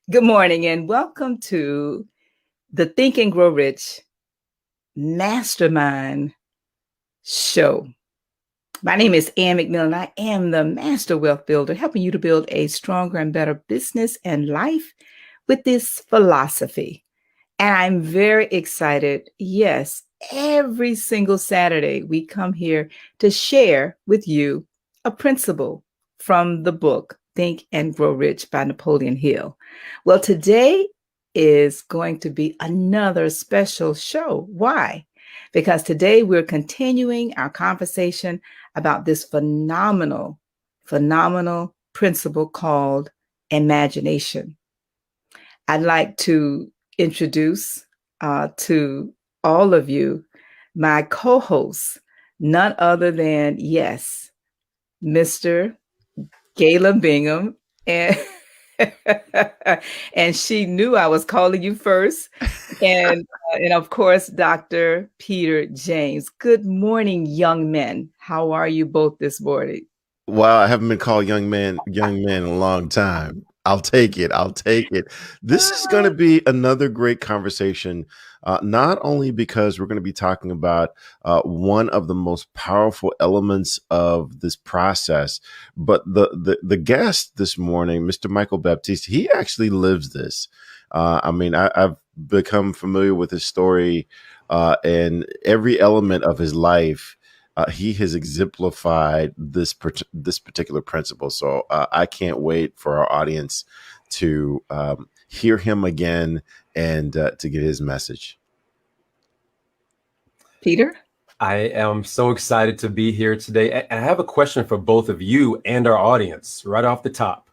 Good morning and welcome to the Think and Grow Rich MasterMind show. My name is Ann McNeill and I am the Master Wealth Builder, helping you to build a stronger and better business and life with this philosophy. And I'm very excited. Yes, every single Saturday we come here to share with you a principle from the book Think and Grow Rich by Napoleon Hill. Well, today is going to be another special show. Why? Because today we're continuing our conversation about this phenomenal principle called imagination. I'd like to introduce to all of you my co-host, none other than, yes, Mr. Gayla Bingham. And, and she knew I was calling you first. And of course, Dr. Peter James. Good morning, young men. How are you both this morning? Wow, I haven't been called young man in a long time. I'll take it. I'll take it. This is going to be another great conversation, not only because we're going to be talking about one of the most powerful elements of this process, but the guest this morning, Mr. Michael Baptiste, he actually lives this. I've become familiar with his story and every element of his life. He has exemplified this particular principle. So I can't wait for our audience to hear him again and to get his message. Peter? I am so excited to be here today. And I have a question for both of you and our audience right off the top.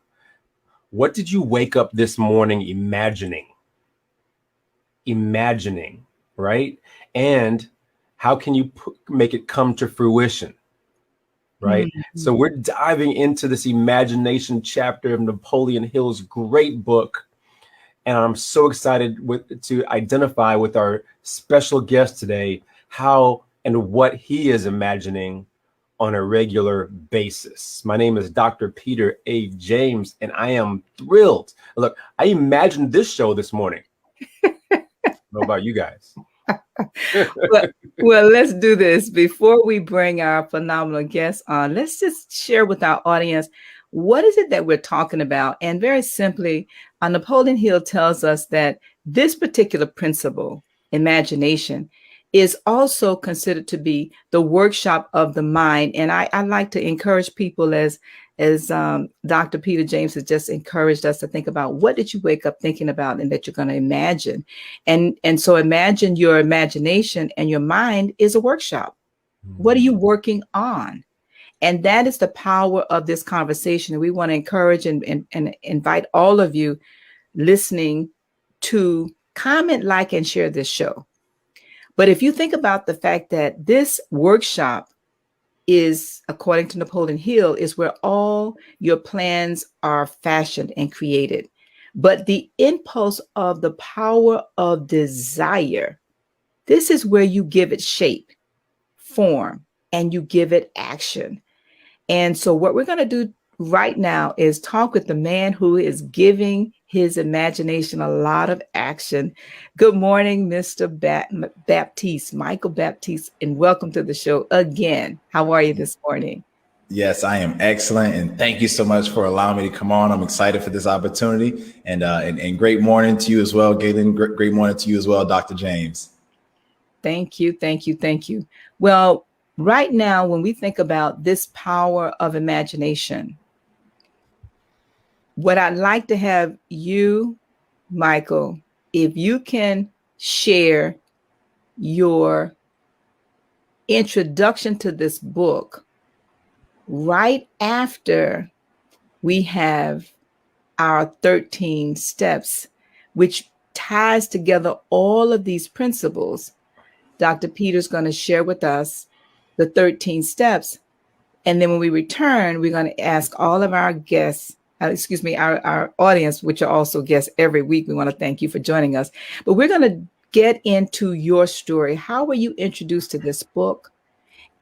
What did you wake up this morning imagining? Imagining, right? And how can you make it come to fruition? Right. Mm-hmm. So we're diving into this imagination chapter of Napoleon Hill's great book. And I'm so excited to identify with our special guest today, how and what he is imagining on a regular basis. My name is Dr. Peter A. James, and I am thrilled. Look, I imagined this show this morning. I don't know about you guys. well, let's do this. Before we bring our phenomenal guest on, let's just share with our audience, what is it that we're talking about? And very simply, Napoleon Hill tells us that this particular principle, imagination, is also considered to be the workshop of the mind. And I like to encourage people, as Dr. Peter James has just encouraged us to think about, what did you wake up thinking about and that you're going to imagine? And so imagine your imagination, and your mind is a workshop. What are you working on? And that is the power of this conversation. And we want to encourage and invite all of you listening to comment, like, and share this show. But if you think about the fact that this workshop is, according to Napoleon Hill, is where all your plans are fashioned and created. But the impulse of the power of desire, this is where you give it shape, form, and you give it action. And so what we're going to do right now is talk with the man who is giving his imagination a lot of action. Good morning, Mr. Baptiste, Michael Baptiste, and welcome to the show again. How are you this morning? Yes, I am excellent. And thank you so much for allowing me to come on. I'm excited for this opportunity, and great morning to you as well, Galen. Great morning to you as well, Dr. James. Thank you. Well, right now, when we think about this power of imagination, what I'd like to have you, Michael, if you can share your introduction to this book right after we have our 13 steps, which ties together all of these principles. Dr. Peter's going to share with us the 13 steps. And then when we return, we're going to ask all of our guests, our audience, which are also guests every week. We want to thank you for joining us. But we're going to get into your story. How were you introduced to this book?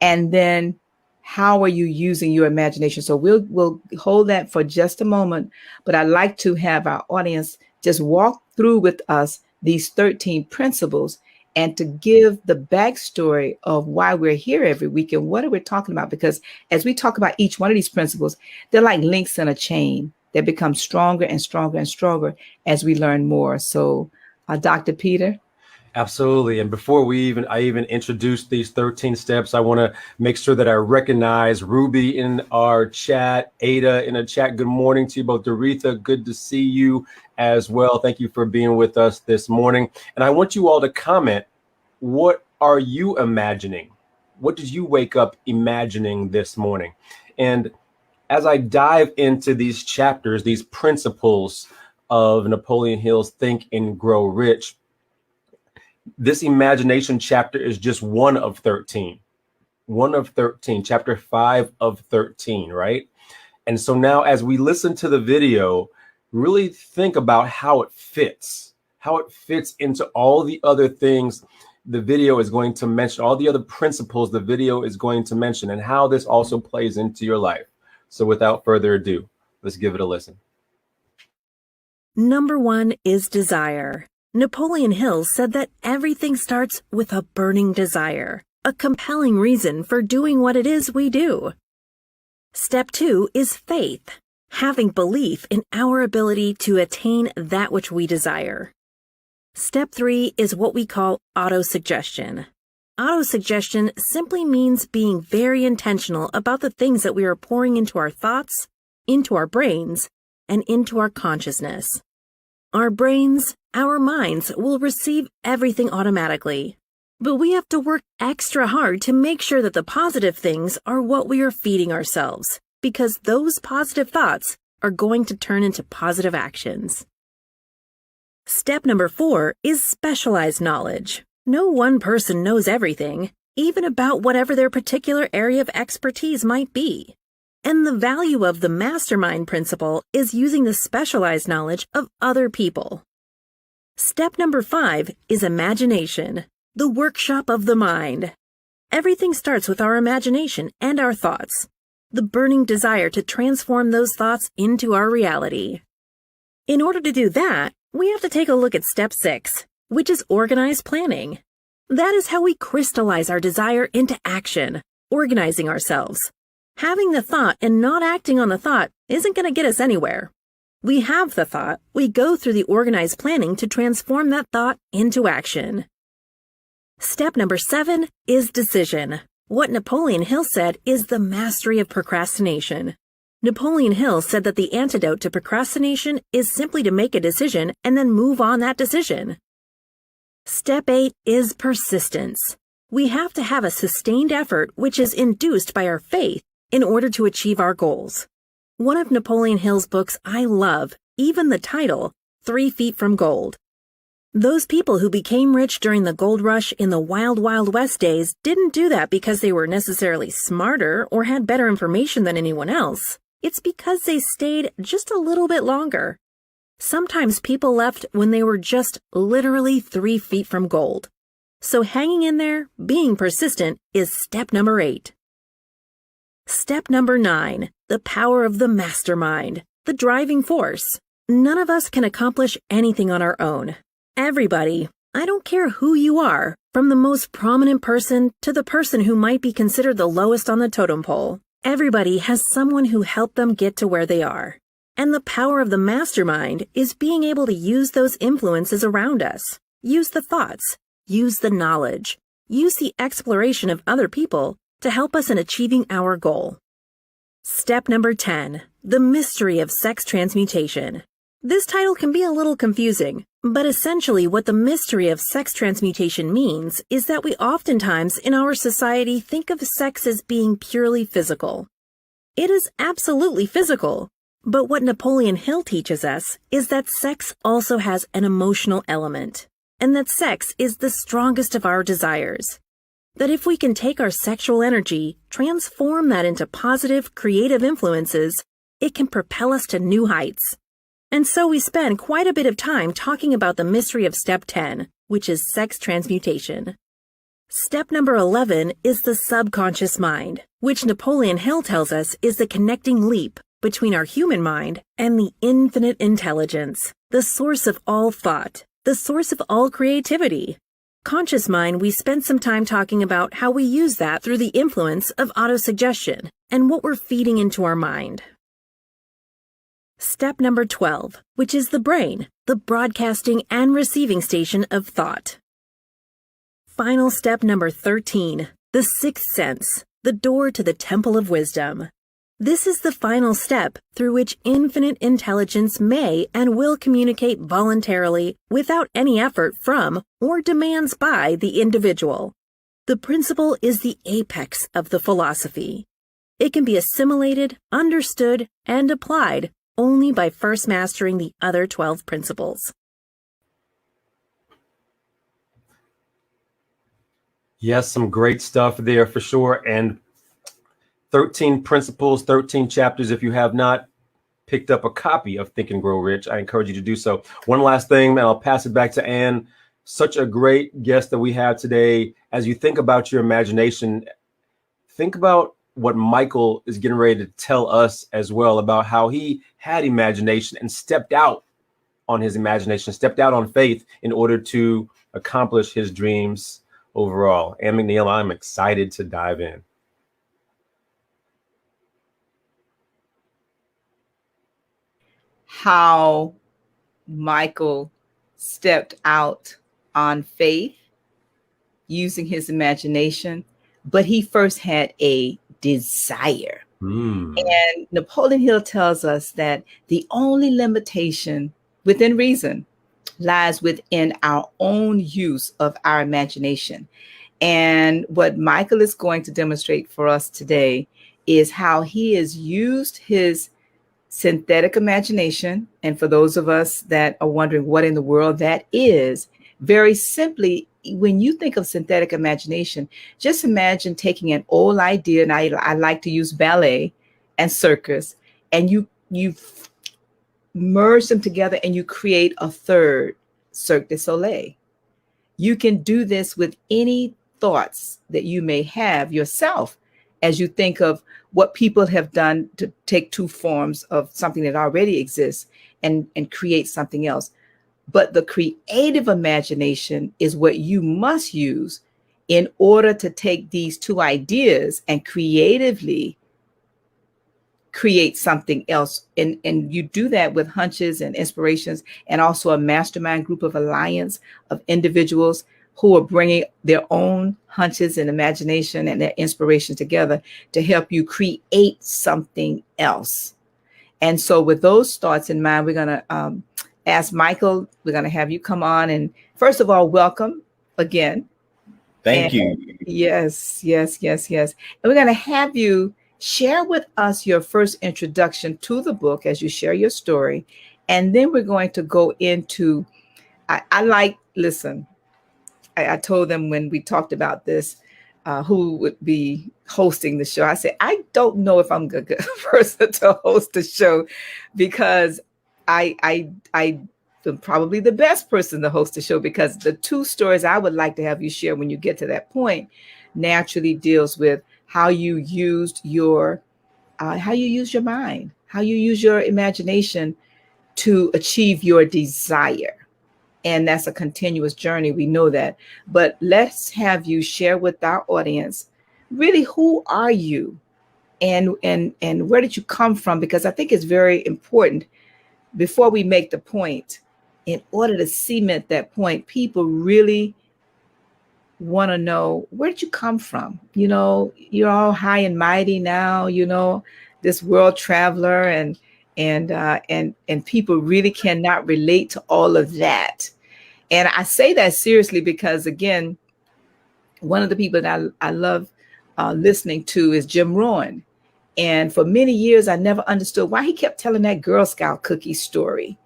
And then how are you using your imagination? So we'll hold that for just a moment. But I'd like to have our audience just walk through with us these 13 principles and to give the backstory of why we're here every week and what are we talking about. Because as we talk about each one of these principles, they're like links in a chain that become stronger and stronger and stronger as we learn more. So, Dr. Peter. Absolutely. And before I even introduce these 13 steps, I want to make sure that I recognize Ruby in our chat, Ada in the chat. Good morning to you both. Doretha, good to see you as well. Thank you for being with us this morning. And I want you all to comment, what are you imagining? What did you wake up imagining this morning? And as I dive into these chapters, these principles of Napoleon Hill's Think and Grow Rich, this imagination chapter is just one of 13, chapter 5 of 13, right? And so now as we listen to the video, really think about how it fits into all the other things the video is going to mention, all the other principles the video is going to mention, and how this also plays into your life. So without further ado, let's give it a listen. Number 1 is desire. Napoleon Hill said that everything starts with a burning desire, a compelling reason for doing what it is we do. Step 2 is faith, having belief in our ability to attain that which we desire. Step 3 is what we call autosuggestion. Autosuggestion simply means being very intentional about the things that we are pouring into our thoughts, into our brains, and into our consciousness. Our brains, our minds will receive everything automatically, but we have to work extra hard to make sure that the positive things are what we are feeding ourselves, because those positive thoughts are going to turn into positive actions. Step number 4 is specialized knowledge. No one person knows everything, even about whatever their particular area of expertise might be. And the value of the MasterMind principle is using the specialized knowledge of other people. Step number 5 is imagination, the workshop of the mind. Everything starts with our imagination and our thoughts, the burning desire to transform those thoughts into our reality. In order to do that, we have to take a look at step 6, which is organized planning. That is how we crystallize our desire into action, organizing ourselves. Having the thought and not acting on the thought isn't going to get us anywhere. We have the thought, we go through the organized planning to transform that thought into action. Step number 7 is decision. What Napoleon Hill said is the mastery of procrastination. Napoleon Hill said that the antidote to procrastination is simply to make a decision and then move on that decision. Step 8 is persistence. We have to have a sustained effort which is induced by our faith in order to achieve our goals. One of Napoleon Hill's books I love, even the title, 3 Feet from Gold. Those people who became rich during the gold rush in the wild, wild west days didn't do that because they were necessarily smarter or had better information than anyone else. It's because they stayed just a little bit longer. Sometimes people left when they were just literally 3 feet from gold. So hanging in there, being persistent, is step number 8. Step number 9, the power of the mastermind, the driving force. None of us can accomplish anything on our own. Everybody, I don't care who you are, from the most prominent person to the person who might be considered the lowest on the totem pole, everybody has someone who helped them get to where they are. And the power of the mastermind is being able to use those influences around us, use the thoughts, use the knowledge, use the exploration of other people to help us in achieving our goal. Step number 10, the mystery of sex transmutation. This title can be a little confusing, but essentially what the mystery of sex transmutation means is that we oftentimes in our society think of sex as being purely physical. It is absolutely physical, but what Napoleon Hill teaches us is that sex also has an emotional element, and that sex is the strongest of our desires. That if we can take our sexual energy, transform that into positive, creative influences, it can propel us to new heights. And so we spend quite a bit of time talking about the mystery of step 10, which is sex transmutation. Step number 11 is the subconscious mind, which Napoleon Hill tells us is the connecting leap between our human mind and the infinite intelligence, the source of all thought, the source of all creativity. Conscious mind, we spent some time talking about how we use that through the influence of autosuggestion and what we're feeding into our mind. Step number 12, which is the brain, the broadcasting and receiving station of thought. Final step number 13, the sixth sense, the door to the temple of wisdom. This is the final step through which infinite intelligence may and will communicate voluntarily without any effort from or demands by the individual. The principle is the apex of the philosophy. It can be assimilated, understood, and applied only by first mastering the other 12 principles. Yes, some great stuff there for sure. And 13 principles, 13 chapters. If you have not picked up a copy of Think and Grow Rich, I encourage you to do so. One last thing, and I'll pass it back to Ann. Such a great guest that we have today. As you think about your imagination, think about what Michael is getting ready to tell us as well about how he had imagination and stepped out on his imagination, stepped out on faith in order to accomplish his dreams overall. Ann McNeill, I'm excited to dive in. How Michael stepped out on faith using his imagination, but he first had a desire. And Napoleon Hill tells us that the only limitation within reason lies within our own use of our imagination. And what Michael is going to demonstrate for us today is how he has used his synthetic imagination. And for those of us that are wondering what in the world that is, very simply, when you think of synthetic imagination, just imagine taking an old idea, and I like to use ballet and circus, and you merge them together and you create a third Cirque du Soleil. You can do this with any thoughts that you may have yourself as you think of what people have done to take two forms of something that already exists and create something else. But the creative imagination is what you must use in order to take these two ideas and creatively create something else. And you do that with hunches and inspirations, and also a mastermind group of alliance of individuals who are bringing their own hunches and imagination and their inspiration together to help you create something else. And so with those thoughts in mind, we're going to ask Michael, we're going to have you come on. And first of all, welcome again. Thank you. Yes. And we're going to have you share with us your first introduction to the book as you share your story. And then we're going to go into, I told them when we talked about this, who would be hosting the show. I said, I don't know if I'm a good person to host the show, because I'm probably the best person to host the show, because the two stories I would like to have you share when you get to that point naturally deals with how you used your mind, how you use your imagination to achieve your desire. And that's a continuous journey. We know that. But let's have you share with our audience, really, who are you and where did you come from? Because I think it's very important before we make the point, in order to cement that point, people really want to know, where did you come from? You know, you're all high and mighty now, you know, this world traveler, and people really cannot relate to all of that. And I say that seriously because, again, one of the people that I love listening to is Jim Rohn. And for many years, I never understood why he kept telling that Girl Scout cookie story.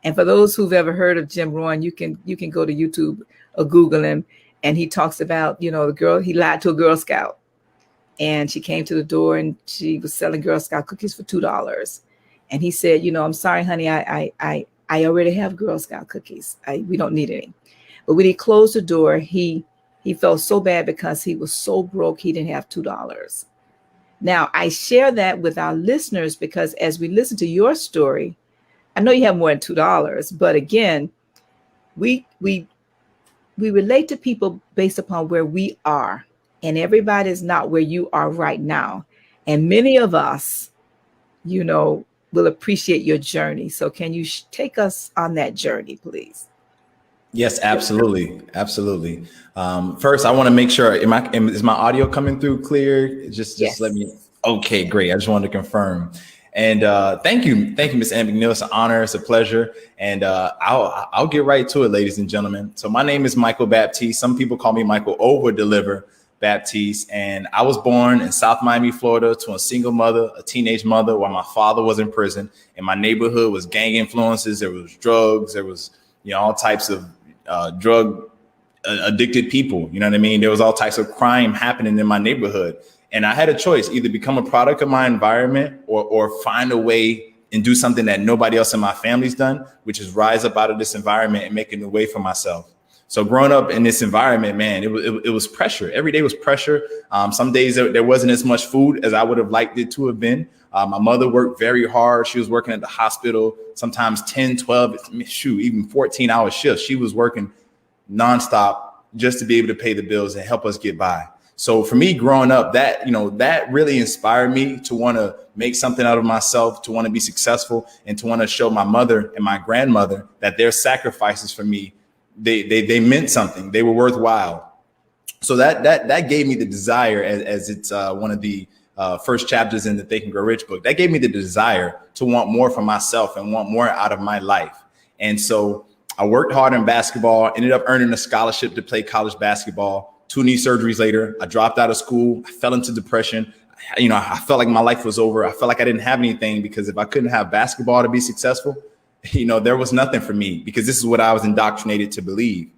And for those who've ever heard of Jim Rohn, you can go to YouTube or Google him. And he talks about, you know, the girl, he lied to a Girl Scout. And she came to the door and she was selling Girl Scout cookies for $2. And he said, you know, I'm sorry, honey, I already have Girl Scout cookies. We don't need any. But when he closed the door, he felt so bad because he was so broke, he didn't have $2. Now, I share that with our listeners because as we listen to your story, I know you have more than $2, but again, we relate to people based upon where we are, and everybody is not where you are right now. And many of us, will appreciate your journey. So can you take us on that journey, please? Yes, absolutely. Absolutely. First, I want to make sure, is my audio coming through clear? Just Yes. let me, okay, great. I just wanted to confirm. And thank you, Ms. Ann McNeill. It's an honor. It's a pleasure. And I'll get right to it, ladies and gentlemen. So my name is Michael Baptiste. Some people call me Michael Over Deliver Baptiste. And I was born in South Miami, Florida, to a single mother, a teenage mother, while my father was in prison. And my neighborhood was gang influences. There was drugs. There was, all types of drug addicted people. You know what I mean? There was all types of crime happening in my neighborhood. And I had a choice, either become a product of my environment or find a way and do something that nobody else in my family's done, which is rise up out of this environment and making a way for myself. So growing up in this environment, man, it was pressure. Every day was pressure. Some days there wasn't as much food as I would have liked it to have been. My mother worked very hard. She was working at the hospital, sometimes 10, 12, even 14-hour shifts. She was working nonstop just to be able to pay the bills and help us get by. So for me growing up, that really inspired me to want to make something out of myself, to want to be successful, and to want to show my mother and my grandmother that their sacrifices for me, they meant something. They were worthwhile. So that gave me the desire, as it's one of the first chapters in the Think and Grow Rich book. That gave me the desire to want more for myself and want more out of my life. And so I worked hard in basketball, ended up earning a scholarship to play college basketball. 2 knee surgeries later, I dropped out of school. I fell into depression. I felt like my life was over. I felt like I didn't have anything, because if I couldn't have basketball to be successful, there was nothing for me, because this is what I was indoctrinated to believe.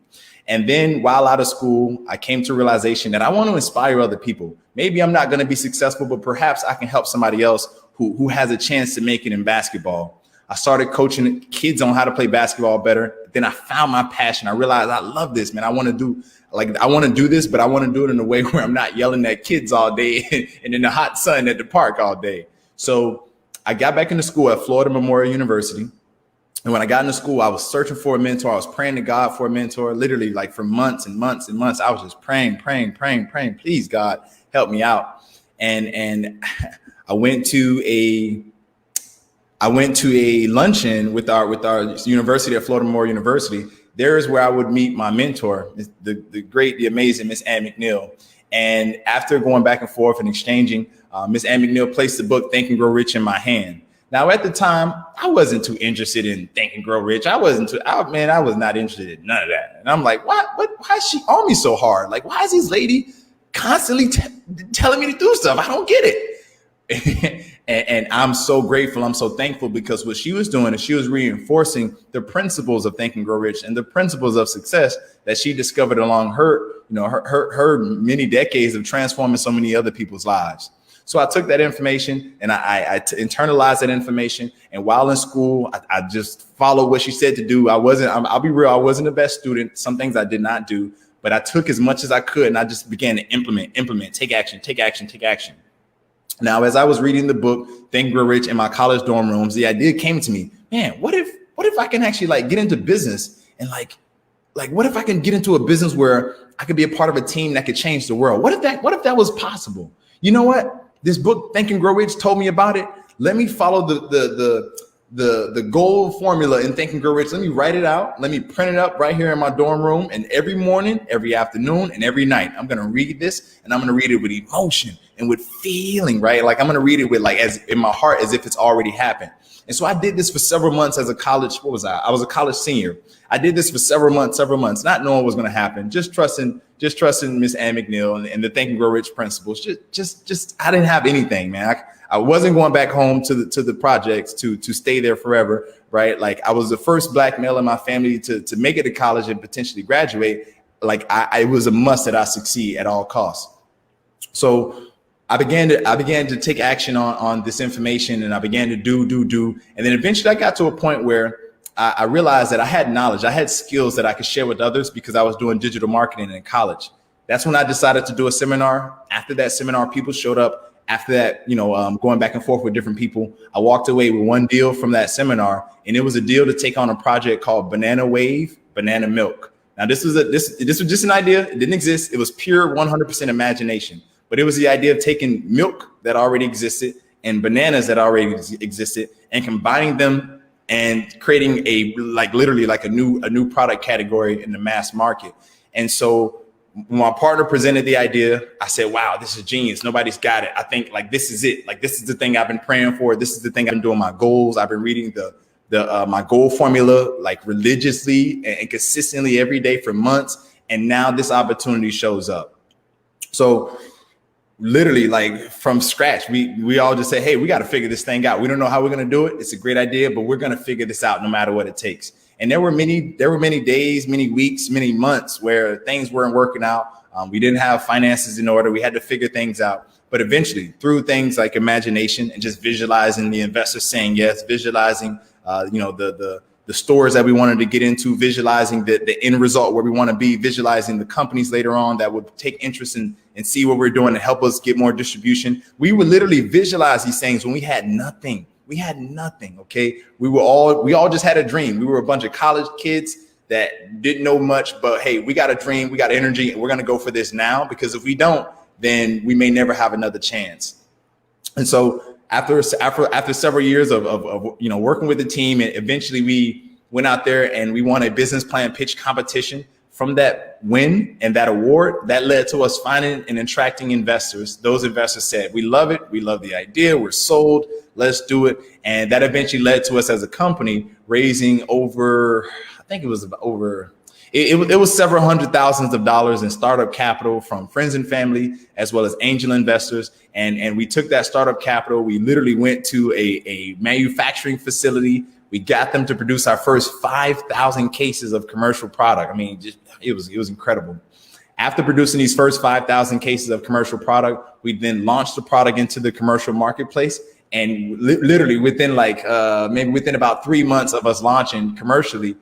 And then while out of school, I came to realization that I want to inspire other people. Maybe I'm not going to be successful, but perhaps I can help somebody else who has a chance to make it in basketball. I started coaching kids on how to play basketball better. Then I found my passion. I realized I love this, man. I want to do this, but I want to do it in a way where I'm not yelling at kids all day and in the hot sun at the park all day. So I got back into school at Florida Memorial University. And when I got into school, I was searching for a mentor. I was praying to God for a mentor, literally like for months and months and months. I was just praying. Please, God, help me out. And I went to a luncheon with our university at Florida Memorial University. There is where I would meet my mentor, the great, the amazing Miss Ann McNeill. And after going back and forth and exchanging, Miss Ann McNeill placed the book Think and Grow Rich in my hand. Now, at the time, I wasn't too interested in Think and Grow Rich. I was not interested in none of that. And I'm like, why is she on me so hard? Like, why is this lady constantly telling me to do stuff? I don't get it. And I'm so grateful. I'm so thankful, because what she was doing is she was reinforcing the principles of Think and Grow Rich and the principles of success that she discovered along her many decades of transforming so many other people's lives. So I took that information and I internalized that information. And while in school, I just followed what she said to do. I'll be real, I wasn't the best student. Some things I did not do, but I took as much as I could, and I just began to implement, take action. Now, as I was reading the book, Think and Grow Rich, in my college dorm rooms, the idea came to me, man, what if I can actually get into business, and what if I can get into a business where I could be a part of a team that could change the world? What if that was possible? You know what? This book, Think and Grow Rich, told me about it. Let me follow the goal formula in Think and Grow Rich. Let me write it out. Let me print it up right here in my dorm room. And every morning, every afternoon, and every night, I'm going to read this, and I'm going to read it with emotion and with feeling, right? Like I'm going to read it with as in my heart, as if it's already happened. And so I did this for several months as a college. What was I? I was a college senior. I did this for several months, not knowing what was going to happen, just trusting Miss Ann McNeill and the Think and Grow Rich principles. Just I didn't have anything, man. I wasn't going back home to the projects to stay there forever, right? Like I was the first Black male in my family to make it to college and potentially graduate. Like it was a must that I succeed at all costs. So I began to take action on this information, and I began to do. And then eventually I got to a point where I realized that I had knowledge, I had skills that I could share with others, because I was doing digital marketing in college. That's when I decided to do a seminar. After that seminar, people showed up after that, going back and forth with different people, I walked away with one deal from that seminar, and it was a deal to take on a project called Banana Wave, Banana Milk. Now, this was just an idea. It didn't exist. It was pure 100% imagination. But it was the idea of taking milk that already existed and bananas that already existed and combining them and creating literally a new product category in the mass market. And so when my partner presented the idea, I said, wow, this is genius. Nobody's got it. I think this is it. This is the thing I've been praying for. This is the thing I've been doing my goals. I've been reading my goal formula religiously and consistently every day for months. And now this opportunity shows up. So literally from scratch, we all just say, hey, we got to figure this thing out. We don't know how we're going to do it. It's a great idea, but we're going to figure this out no matter what it takes. And there were many days, many weeks, many months where things weren't working out. We didn't have finances in order. We had to figure things out. But eventually, through things like imagination and just visualizing the investors saying yes, visualizing the stores that we wanted to get into, visualizing the end result where we want to be, visualizing the companies later on that would take interest in and see what we're doing and help us get more distribution. We would literally visualize these things when we had nothing. We had nothing. Okay. We all just had a dream. We were a bunch of college kids that didn't know much, but hey, we got a dream, we got energy, and we're going to go for this now, because if we don't, then we may never have another chance. And so after several years of working with the team, and eventually we went out there and we won a business plan pitch competition. From that win and that award, that led to us finding and attracting investors. Those investors said, we love it. We love the idea. We're sold. Let's do it. And that eventually led to us as a company raising over, I think it was it was several hundred thousands of dollars in startup capital from friends and family, as well as angel investors. And we took that startup capital. We literally went to a manufacturing facility. We got them to produce our first 5,000 cases of commercial product. I mean, it was incredible. After producing these first 5,000 cases of commercial product, we then launched the product into the commercial marketplace. And literally within within about 3 months of us launching commercially,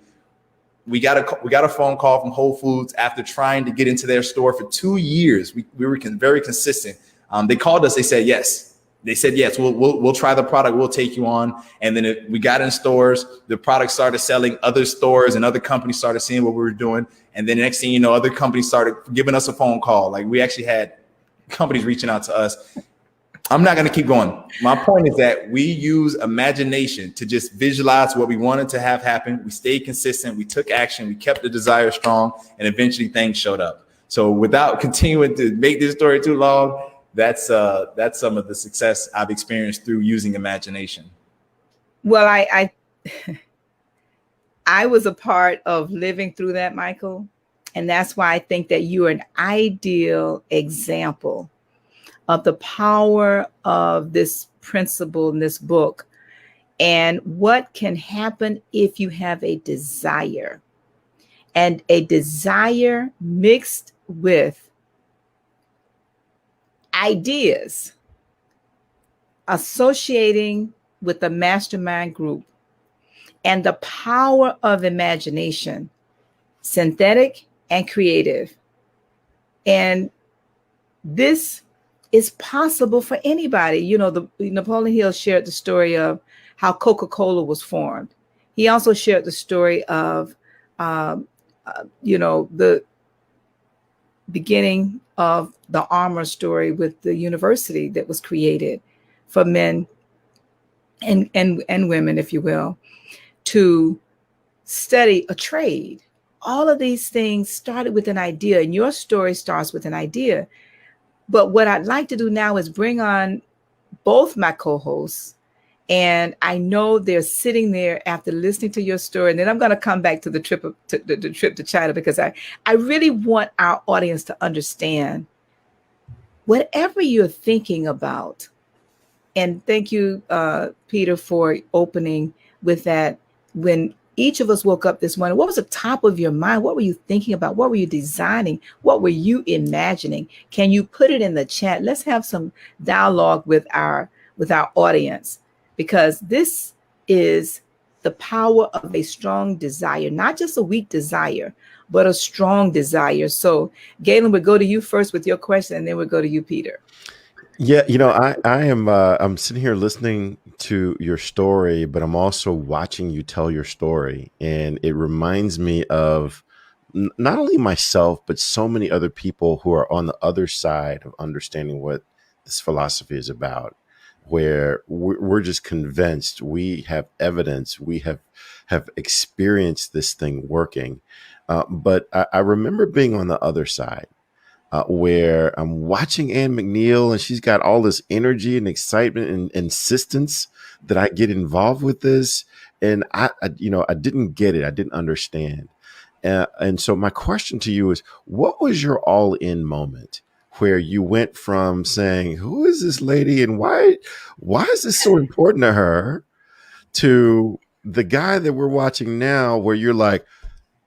we got a phone call from Whole Foods after trying to get into their store for 2 years. We were very consistent. They called us. They said yes. They said, yes, we'll try the product. We'll take you on. And then we got in stores. The product started selling. Other stores and other companies started seeing what we were doing. And then the next thing you know, other companies started giving us a phone call. We actually had companies reaching out to us. I'm not going to keep going. My point is that we use imagination to just visualize what we wanted to have happen. We stayed consistent. We took action. We kept the desire strong. And eventually things showed up. So without continuing to make this story too long, that's some of the success I've experienced through using imagination. Well, I was a part of living through that, Michael. And that's why I think that you are an ideal example of the power of this principle in this book and what can happen if you have a desire, and a desire mixed with ideas associating with the MasterMind group and the power of imagination, synthetic and creative. And this is possible for anybody. Napoleon Hill shared the story of how Coca-Cola was formed. He also shared the story of, the beginning of the armor story with the university that was created for men and women, if you will, to study a trade. All of these things started with an idea, and your story starts with an idea. But what I'd like to do now is bring on both my co-hosts. And I know they're sitting there after listening to your story. And then I'm going to come back to the trip to China, because I really want our audience to understand whatever you're thinking about. And thank you, Peter, for opening with that. When each of us woke up this morning, what was the top of your mind? What were you thinking about? What were you designing? What were you imagining? Can you put it in the chat? Let's have some dialogue with our audience, because this is the power of a strong desire, not just a weak desire, but a strong desire. So Galen, we'll go to you first with your question, and then we'll go to you, Peter. Yeah, I am I'm sitting here listening to your story, but I'm also watching you tell your story, and it reminds me of not only myself, but so many other people who are on the other side of understanding what this philosophy is about, where we're just convinced, we have evidence, we have experienced this thing working. But I remember being on the other side, where I'm watching Ann McNeill, and she's got all this energy and excitement and insistence that I get involved with this. And I didn't get it. I didn't understand. And so my question to you is, what was your all in moment where you went from saying, who is this lady and why is this so important to her, to the guy that we're watching now, where you're like,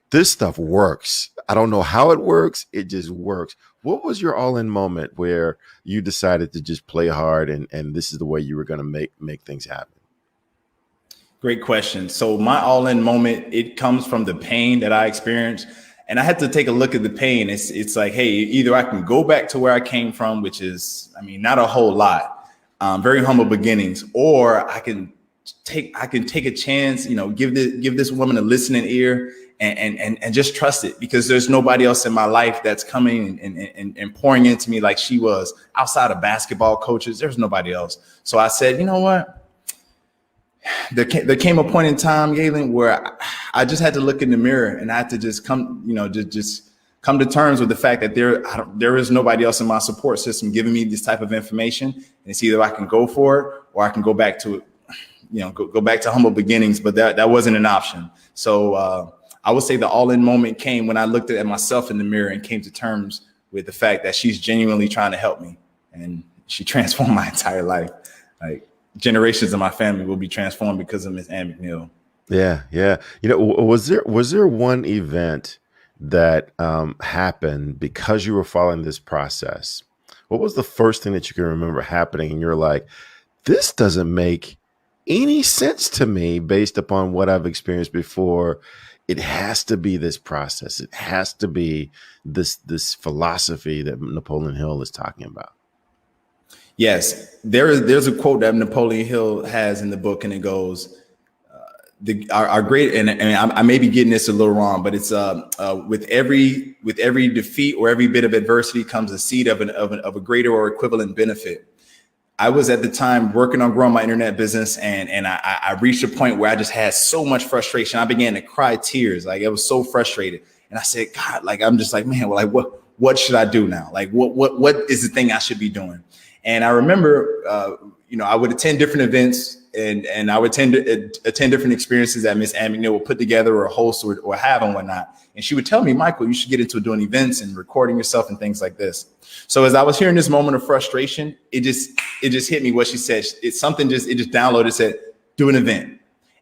this stuff works. I don't know how it works. It just works. What was your all in moment where you decided to just play hard, and this is the way you were going to make things happen? Great question. So my all in moment, it comes from the pain that I experienced. And I had to take a look at the pain. It's like, hey, either I can go back to where I came from, which is, I mean, not a whole lot, very humble beginnings, or I can take a chance, give this woman a listening ear and just trust it, because there's nobody else in my life that's coming and pouring into me like she was. Outside of basketball coaches, there's nobody else. So I said, you know what? There came a point in time, Galen, where I just had to look in the mirror, and I had to just come, just come to terms with the fact that there is nobody else in my support system giving me this type of information. And it's either I can go for it, or I can go back to it, go back to humble beginnings. But that wasn't an option. So I would say the all-in moment came when I looked at myself in the mirror and came to terms with the fact that she's genuinely trying to help me, and she transformed my entire life. Like, generations of my family will be transformed because of Miss Ann McNeill. Yeah, yeah. Was there one event that happened because you were following this process? What was the first thing that you can remember happening, and you're like, this doesn't make any sense to me based upon what I've experienced before? It has to be this process. It has to be this philosophy that Napoleon Hill is talking about. Yes, there's a quote that Napoleon Hill has in the book, and it goes, our great, and I may be getting this a little wrong, but it's with every defeat or every bit of adversity comes a seed of a greater or equivalent benefit. I was at the time working on growing my internet business, and I reached a point where I just had so much frustration. I began to cry tears. Like, I was so frustrated, and I said, God, like, I'm just like, man, well, like, what should I do now? Like, what is the thing I should be doing? And I remember, I would attend different events, and I would attend different experiences that Miss Ann McNeill would put together or host or have and whatnot. And she would tell me, Michael, you should get into doing events and recording yourself and things like this. So as I was hearing this moment of frustration, it just hit me what she said. It just downloaded, said, do an event.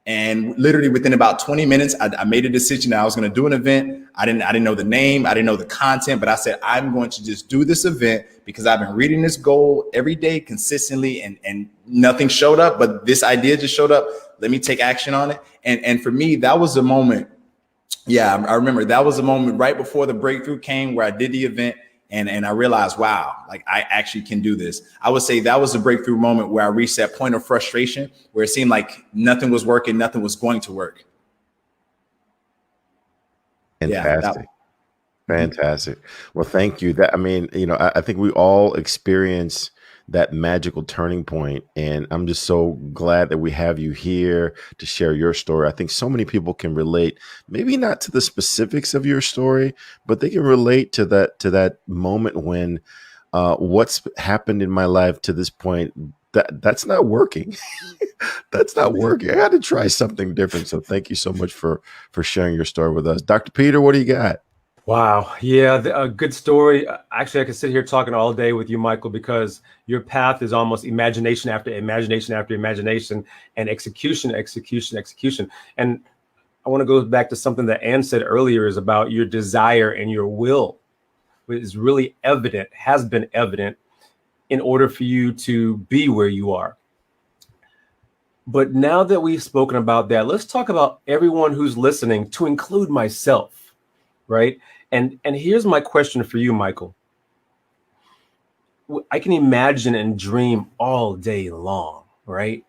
And literally within about 20 minutes, I made a decision that I was going to do an event. I didn't know the name. I didn't know the content, but I said, I'm going to just do this event because I've been reading this goal every day consistently, and nothing showed up, but this idea just showed up. Let me take action on it. And for me, that was the moment. Yeah, I remember that was the moment right before the breakthrough came, where I did the event. And I realized, wow, like, I actually can do this. I would say that was the breakthrough moment where I reached that point of frustration where it seemed like nothing was working, nothing was going to work. Fantastic. Fantastic. Well, thank you. I think we all experience that magical turning point, and I'm just so glad that we have you here to share your story. I think so many people can relate, maybe not to the specifics of your story, but they can relate to that moment when what's happened in my life to this point, that's not working. That's not working. I got to try something different. So thank you so much for sharing your story with us. Dr. Peter, what do you got? Wow. Yeah, a good story. Actually, I could sit here talking all day with you, Michael, because your path is almost imagination after imagination after imagination, and execution. And I want to go back to something that Ann said earlier, is about your desire and your will, which is really evident, has been evident, in order for you to be where you are. But now that we've spoken about that, let's talk about everyone who's listening, to include myself, right? And here's my question for you, Michael. I can imagine and dream all day long, right?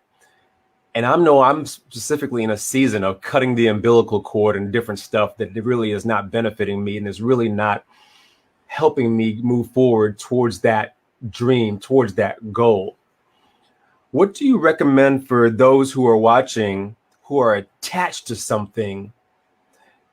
And I'm specifically in a season of cutting the umbilical cord and different stuff that really is not benefiting me and is really not helping me move forward towards that dream, towards that goal. What do you recommend for those who are watching who are attached to something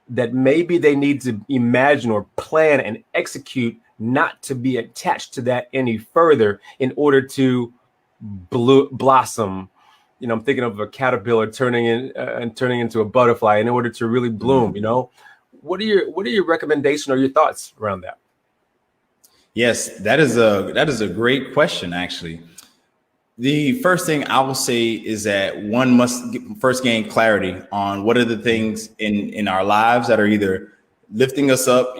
that maybe they need to imagine or plan and execute, not to be attached to that any further in order to blossom? You know, I'm thinking of a caterpillar turning into a butterfly in order to really bloom. You know, what are your recommendations or your thoughts around that? Yes, that is a great question, actually. The first thing I will say is that one must first gain clarity on what are the things in our lives that are either lifting us up,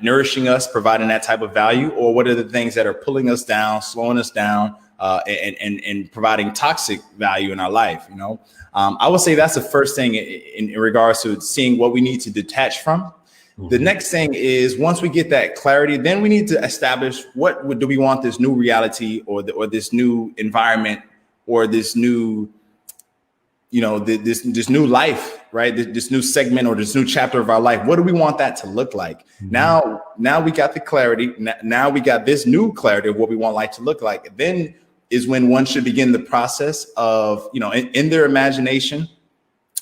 nourishing us, providing that type of value, or what are the things that are pulling us down, slowing us down, and providing toxic value in our life. I would say that's the first thing in regards to seeing what we need to detach from. The next thing is, once we get that clarity, then we need to establish what do we want this new reality or this new environment or this new, this new life, right? This new segment or this new chapter of our life. What do we want that to look like? Now we got the clarity. Now we got this new clarity of what we want life to look like. Then is when one should begin the process of, in their imagination,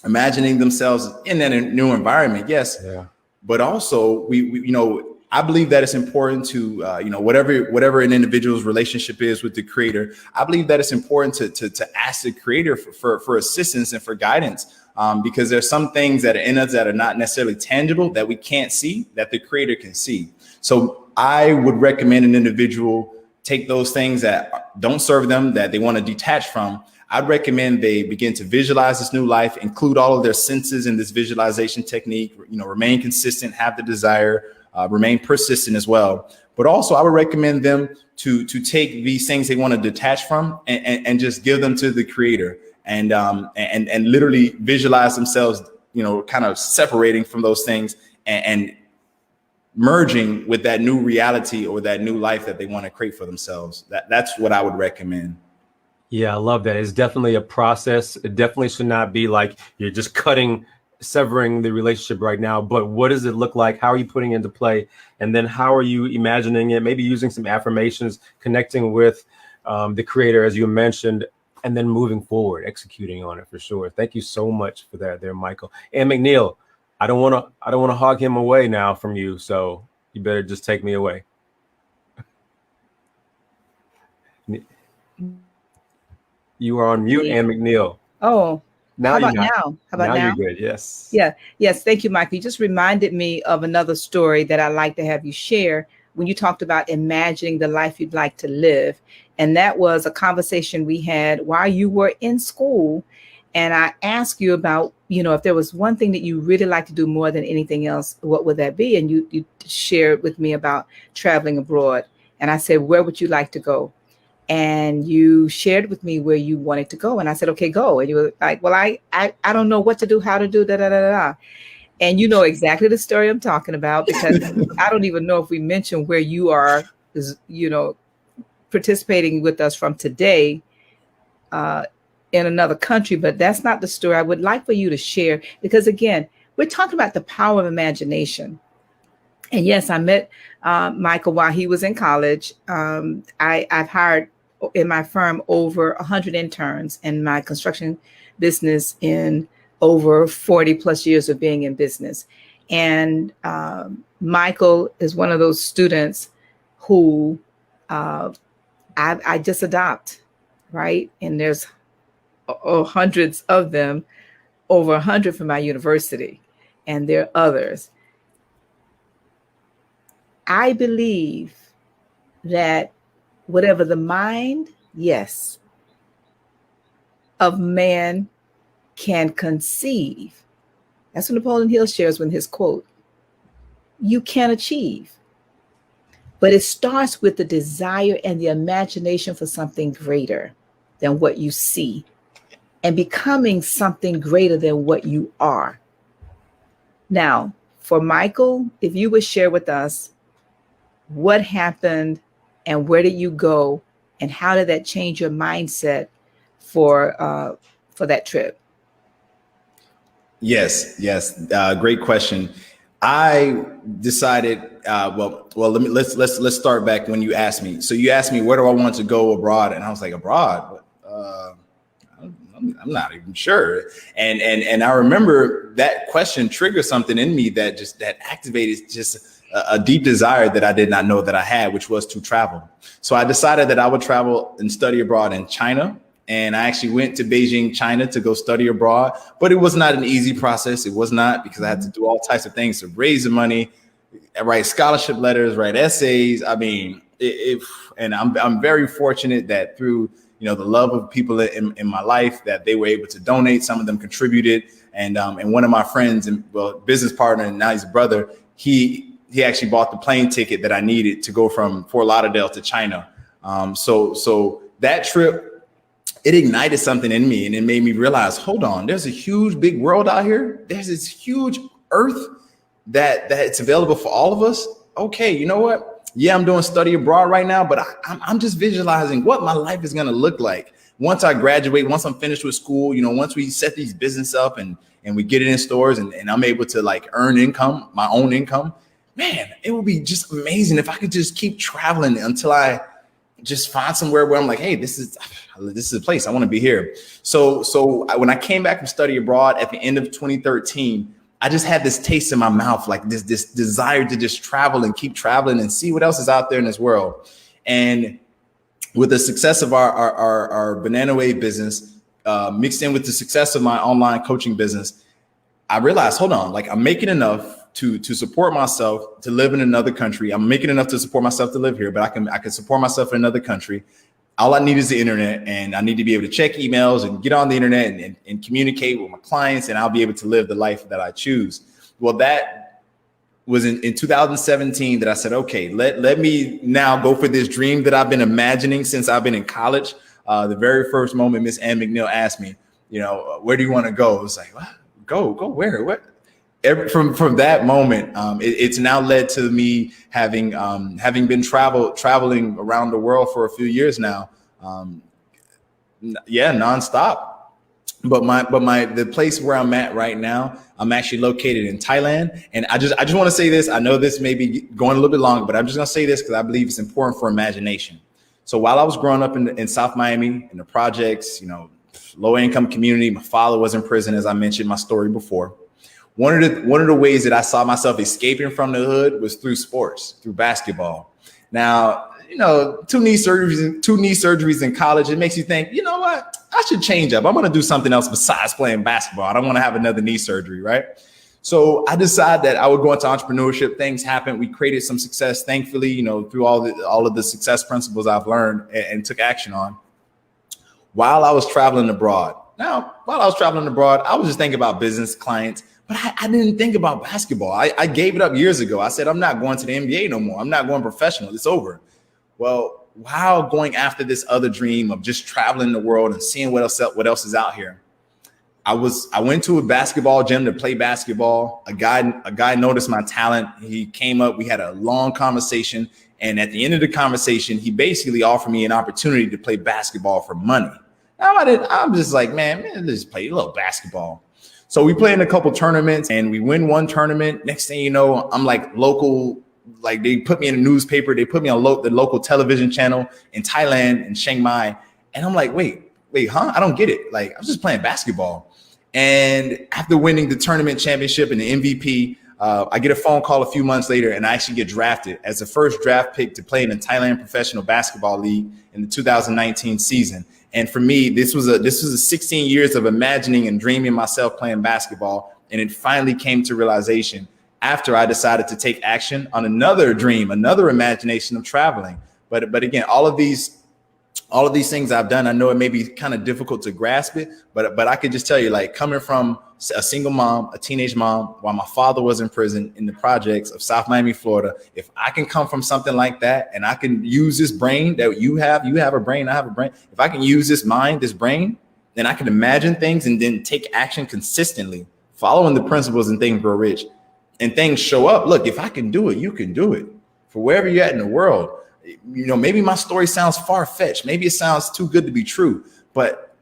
imagining themselves in that new environment. Yes. Yeah. But also, we I believe that it's important to, whatever an individual's relationship is with the creator, I believe that it's important to ask the creator for assistance and for guidance, because there's some things that are in us that are not necessarily tangible, that we can't see, that the creator can see. So I would recommend an individual take those things that don't serve them, that they want to detach from. I'd recommend they begin to visualize this new life, include all of their senses in this visualization technique, remain consistent, have the desire, remain persistent as well. But also I would recommend them to take these things they want to detach from and just give them to the creator and literally visualize themselves, kind of separating from those things and merging with that new reality or that new life that they want to create for themselves. That's what I would recommend. Yeah, I love that. It's definitely a process. It definitely should not be like you're just severing the relationship right now. But what does it look like? How are you putting it into play? And then how are you imagining it? Maybe using some affirmations, connecting with the creator, as you mentioned, and then moving forward, executing on it for sure. Thank you so much for that there, Michael. Ann McNeill, I don't want to hog him away now from you. So you better just take me away. You are on mute, Ann McNeill. Oh, now how about now? How about now? You're good. Yes. Yeah. Yes. Thank you, Michael. You just reminded me of another story that I'd like to have you share when you talked about imagining the life you'd like to live. And that was a conversation we had while you were in school. And I asked you about, if there was one thing that you really like to do more than anything else, what would that be? And you shared with me about traveling abroad. And I said, where would you like to go? And you shared with me where you wanted to go. And I said, okay, go. And you were like, well, I don't know what to do, how to do, da, da, da, da. And you know exactly the story I'm talking about, because I don't even know if we mentioned where you are, participating with us from today in another country. But that's not the story I would like for you to share, because again, we're talking about the power of imagination. And yes, I met Michael while he was in college. I've hired in my firm over 100 interns in my construction business in over 40 plus years of being in business. And Michael is one of those students who I just adopt, right? And there's hundreds of them, over 100 from my university, and there are others. I believe that whatever the mind, yes, of man can conceive, that's what Napoleon Hill shares with his quote, you can achieve. But it starts with the desire and the imagination for something greater than what you see and becoming something greater than what you are. Now, for Michael, if you would share with us what happened and where did you go, and how did that change your mindset for that trip? Yes. Great question. I decided. Let's start back when you asked me. So you asked me where do I want to go abroad, and I was like, abroad. I'm not even sure. And I remember that question triggered something in me that activated just a deep desire that I did not know that I had, which was to travel. So I decided that I would travel and study abroad in China. And I actually went to Beijing, China to go study abroad, but it was not an easy process. It was not, because I had to do all types of things to raise the money, write scholarship letters, write essays. I mean, and I'm very fortunate that through, the love of people in my life, that they were able to donate. Some of them contributed. And one of my friends and business partner, and now he's a brother, he actually bought the plane ticket that I needed to go from Fort Lauderdale to China. So that trip, it ignited something in me, and it made me realize, hold on, there's a huge, big world out here. There's this huge earth that it's available for all of us. Okay, you know what? Yeah, I'm doing study abroad right now, but I'm just visualizing what my life is going to look like once I graduate, once I'm finished with school, once we set these business up and we get it in stores and I'm able to like earn income, my own income. Man, it would be just amazing if I could just keep traveling until I just find somewhere where I'm like, hey, this is a place I want to be here. So when I came back from study abroad at the end of 2013, I just had this taste in my mouth, like this desire to just travel and keep traveling and see what else is out there in this world. And with the success of our Banana Wave business, mixed in with the success of my online coaching business, I realized, hold on, like I'm making enough to support myself to live in another country. I'm making enough to support myself to live here, but I can support myself in another country. All I need is the internet, and I need to be able to check emails and get on the internet and communicate with my clients, and I'll be able to live the life that I choose. Well, that was in 2017 that I said, okay, let me now go for this dream that I've been imagining since I've been in college. The very first moment Miss Ann McNeill asked me, where do you want to go? It was like, what? Go where? What? From that moment, it's now led to me having been traveling around the world for a few years now. Nonstop. But the place where I'm at right now, I'm actually located in Thailand. And I just want to say this. I know this may be going a little bit long, but I'm just going to say this because I believe it's important for imagination. So while I was growing up in South Miami, in the projects, low income community, my father was in prison, as I mentioned my story before. One of the ways that I saw myself escaping from the hood was through sports, through basketball. Now, two knee surgeries in college, it makes you think, you know what? I should change up. I'm going to do something else besides playing basketball. I don't want to have another knee surgery, right? So I decided that I would go into entrepreneurship. Things happened. We created some success, thankfully, through all of the success principles I've learned and took action on while I was traveling abroad. Now, while I was traveling abroad, I was just thinking about business clients. But I didn't think about basketball. I gave it up years ago. I said, I'm not going to the NBA no more. I'm not going professional. It's over. Well, while going after this other dream of just traveling the world and seeing what else is out here, I went to a basketball gym to play basketball. A guy noticed my talent. He came up. We had a long conversation. And at the end of the conversation, he basically offered me an opportunity to play basketball for money. Now I'm just like, man, let's play a little basketball. So we play in a couple tournaments and we win one tournament. Next thing you know, I'm like local, like they put me in a newspaper. They put me on the local television channel in Thailand, in Chiang Mai. And I'm like, wait, huh? I don't get it. Like, I was just playing basketball. And after winning the tournament championship and the MVP, I get a phone call a few months later and I actually get drafted as the first draft pick to play in the Thailand Professional Basketball League in the 2019 season. And for me, this was a 16 years of imagining and dreaming myself playing basketball. And it finally came to realization after I decided to take action on another dream, another imagination of traveling. But again, all of these things I've done, I know it may be kind of difficult to grasp it, but I could just tell you, like, coming from a single mom, a teenage mom, while my father was in prison in the projects of South Miami, Florida, if I can come from something like that and I can use this brain that you have a brain, I have a brain. If I can use this mind, this brain, then I can imagine things and then take action consistently, following the principles and Think and Grow Rich, and things show up. Look, if I can do it, you can do it. For wherever you're at in the world, maybe my story sounds far-fetched. Maybe it sounds too good to be true, but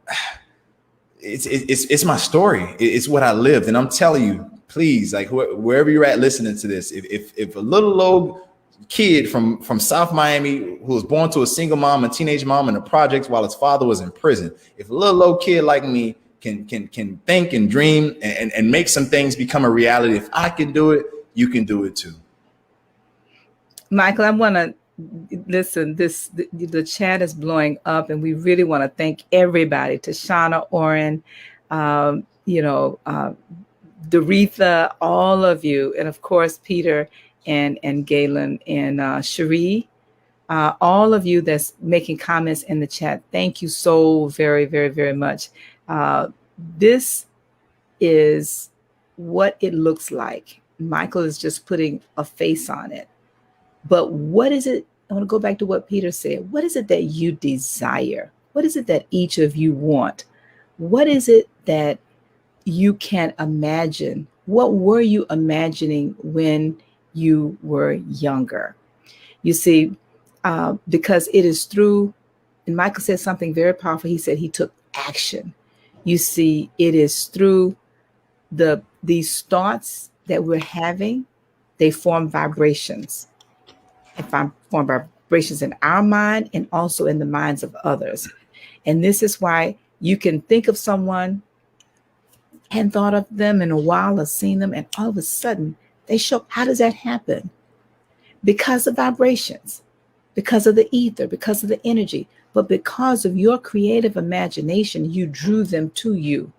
it's my story. It's what I lived. And I'm telling you, please, like wherever you're at listening to this, if a little old kid from South Miami who was born to a single mom and teenage mom in the projects while his father was in prison, if a little old kid like me can think and dream and make some things become a reality, if I can do it, you can do it too. Michael, I want to listen. The chat is blowing up, and we really want to thank everybody. Tashana, Oren, Doretha, all of you, and of course Peter and Galen and Cherie, all of you that's making comments in the chat. Thank you so very, very, very much. This is what it looks like. Michael is just putting a face on it. But what is it? I want to go back to what Peter said. What is it that you desire? What is it that each of you want? What is it that you can imagine? What were you imagining when you were younger? You see, because it is through, and Michael said something very powerful. He said he took action. You see, it is through these thoughts that we're having, they form vibrations. And form vibrations in our mind and also in the minds of others. And this is why you can think of someone and thought of them in a while or seen them, and all of a sudden they show. How does that happen? Because of vibrations, because of the ether, because of the energy, but because of your creative imagination, you drew them to you.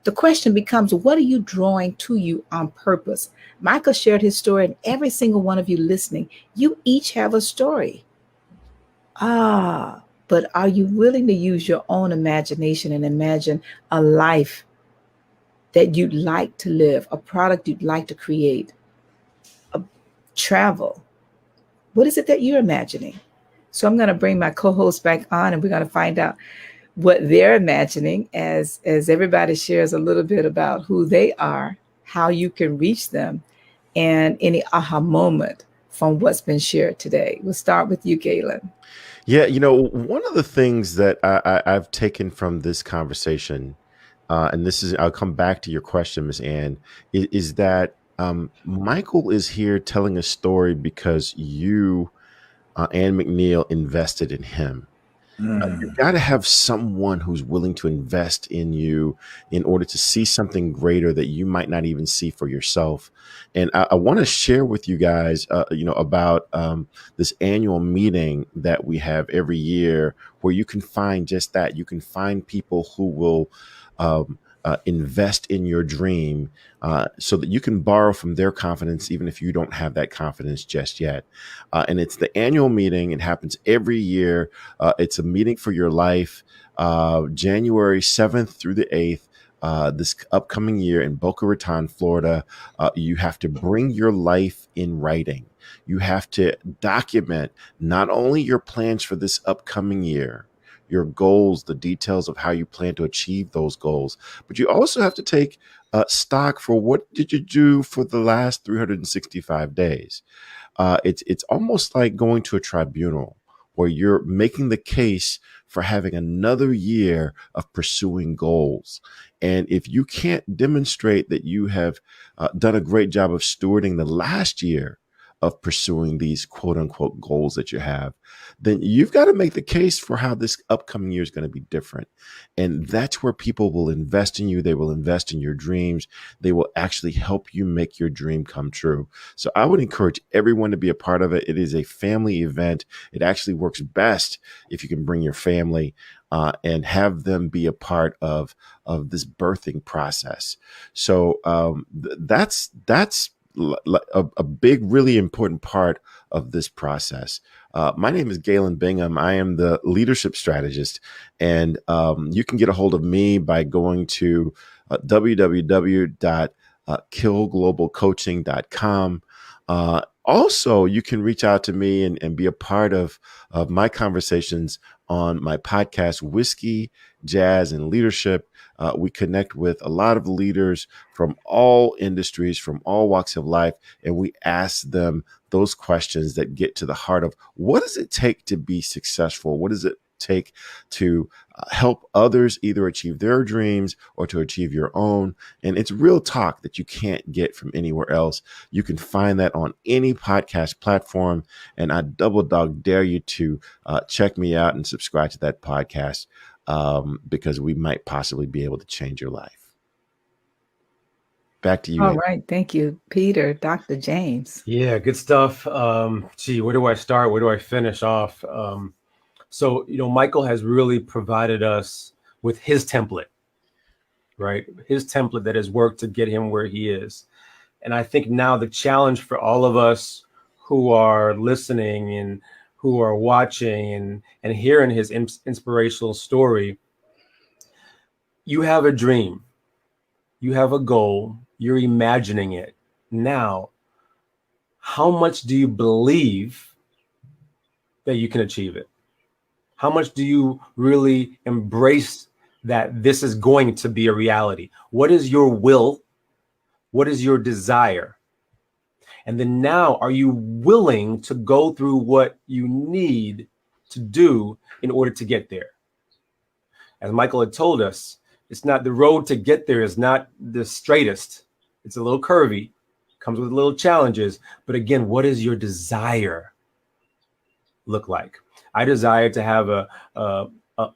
The question becomes, what are you drawing to you on purpose? Michael shared his story, and every single one of you listening, you each have a story. But are you willing to use your own imagination and imagine a life that you'd like to live, a product you'd like to create, travel? What is it that you're imagining? So I'm going to bring my co-host back on, and we're going to find out what they're imagining as everybody shares a little bit about who they are, how you can reach them, and any aha moment from what's been shared today. We'll start with you, Galen. Yeah, one of the things that I've taken from this conversation, and I'll come back to your question, Ms. Ann, is that Michael is here telling a story because you, Ann McNeill, invested in him. You've got to have someone who's willing to invest in you in order to see something greater that you might not even see for yourself. And I want to share with you guys, about this annual meeting that we have every year, where you can find just that. You can find people who will invest in your dream so that you can borrow from their confidence, even if you don't have that confidence just yet. And it's the annual meeting. It happens every year. It's a meeting for your life, January 7th through the 8th. This upcoming year in Boca Raton, Florida. You have to bring your life in writing. You have to document not only your plans for this upcoming year, your goals, the details of how you plan to achieve those goals, but you also have to take stock for what did you do for the last 365 days. It's almost like going to a tribunal where you're making the case for having another year of pursuing goals. And if you can't demonstrate that you have done a great job of stewarding the last year of pursuing these quote unquote goals that you have, then you've got to make the case for how this upcoming year is going to be different. And that's where people will invest in you. They will invest in your dreams. They will actually help you make your dream come true. So I would encourage everyone to be a part of it. It is a family event. It actually works best if you can bring your family and have them be a part of this birthing process. So that's a big, really important part of this process. My name is Galen Bingham. I am the leadership strategist, and you can get a hold of me by going to www.killglobalcoaching.com. Also, you can reach out to me and be a part of my conversations on my podcast, Whiskey, Jazz, and Leadership. We connect with a lot of leaders from all industries, from all walks of life, and we ask them those questions that get to the heart of what does it take to be successful? What does it take to help others either achieve their dreams or to achieve your own? And it's real talk that you can't get from anywhere else. You can find that on any podcast platform. And I double dog dare you to check me out and subscribe to that podcast because we might possibly be able to change your life. Back to you. All right. Thank you, Peter. Dr. James. Yeah, good stuff. Where do I start? Where do I finish off? So, Michael has really provided us with his template, right? His template that has worked to get him where he is. And I think now the challenge for all of us who are listening and who are watching and hearing his inspirational story, you have a dream, you have a goal, you're imagining it. Now, how much do you believe that you can achieve it? How much do you really embrace that this is going to be a reality? What is your will? What is your desire? And then now, are you willing to go through what you need to do in order to get there? As Michael had told us, it's not the road to get there is not the straightest. It's a little curvy, comes with little challenges. But again, what does your desire look like? I desire to have a